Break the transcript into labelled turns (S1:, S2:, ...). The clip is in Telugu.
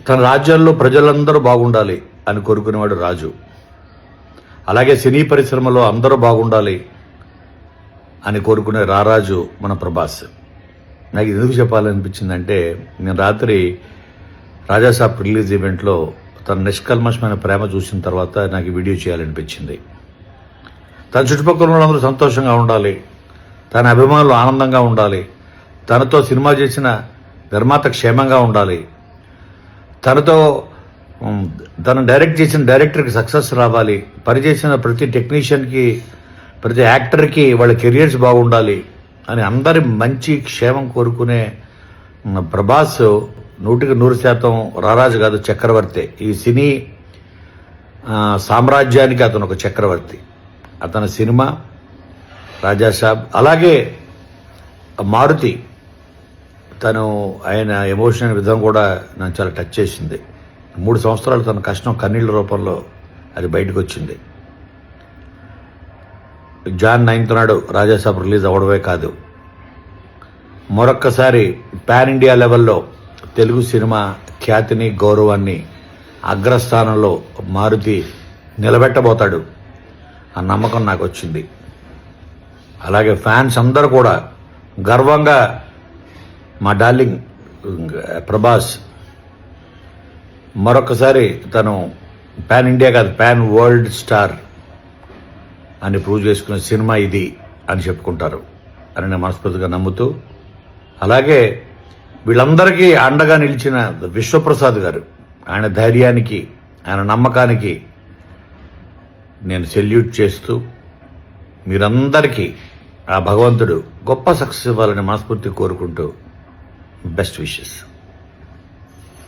S1: తన రాజ్యాల్లో ప్రజలందరూ బాగుండాలి అని కోరుకునేవాడు రాజు. అలాగే సినీ పరిశ్రమలో అందరూ బాగుండాలి అని కోరుకునే రారాజు మన ప్రభాస్. నాకు ఎందుకు చెప్పాలనిపించిందంటే, నేను రాత్రి రాజాసాబ్ రిలీజ్ ఈవెంట్లో తన నిష్కల్మషమైన ప్రేమ చూసిన తర్వాత నాకు వీడియో చేయాలనిపించింది. తన చుట్టుపక్కల వాళ్ళందరూ సంతోషంగా ఉండాలి, తన అభిమానులు ఆనందంగా ఉండాలి, తనతో సినిమా చేసిన నిర్మాత క్షేమంగా ఉండాలి, తను డైరెక్ట్ చేసిన డైరెక్టర్కి సక్సెస్ రావాలి, పనిచేసిన ప్రతి టెక్నీషియన్కి, ప్రతి యాక్టర్కి వాళ్ళ కెరియర్స్ బాగుండాలి అని అందరి మంచి క్షేమం కోరుకునే ప్రభాస్ 100% రారాజు కాదు, చక్రవర్తి. ఈ సినీ సామ్రాజ్యానికి అతను ఒక చక్రవర్తి. అతని సినిమా రాజాసాబ్, అలాగే మారుతి, ఆయన ఎమోషనల్ విధానం కూడా నన్ను చాలా టచ్ చేసింది. 3 సంవత్సరాలు తన కష్టం కన్నీళ్ళ రూపంలో అది బయటకు వచ్చింది. జాన్ 9th నాడు రాజాసాబ్ రిలీజ్ అవ్వడమే కాదు, మరొక్కసారి పాన్ ఇండియా లెవెల్లో తెలుగు సినిమా ఖ్యాతిని, గౌరవాన్ని అగ్రస్థానంలో మారుతి నిలబెట్టబోతాడు ఆ నమ్మకం నాకు వచ్చింది. అలాగే ఫ్యాన్స్ అందరూ కూడా గర్వంగా మా డార్లింగ్ ప్రభాస్ మరొకసారి తను పాన్ ఇండియా కాదు, పాన్ వరల్డ్ స్టార్ అని ప్రూవ్ చేసుకునే సినిమా ఇది అని చెప్పుకుంటారు అని నేను మనస్ఫూర్తిగా నమ్ముతూ, అలాగే వీళ్ళందరికీ అండగా నిలిచిన విశ్వప్రసాద్ గారు, ఆయన ధైర్యానికి, ఆయన నమ్మకానికి నేను సెల్యూట్ చేస్తూ, మీరందరికీ ఆ భగవంతుడు గొప్ప సక్సెస్ ఇవ్వాలని మనస్ఫూర్తిగా కోరుకుంటూ బెస్ట్ విషెస్.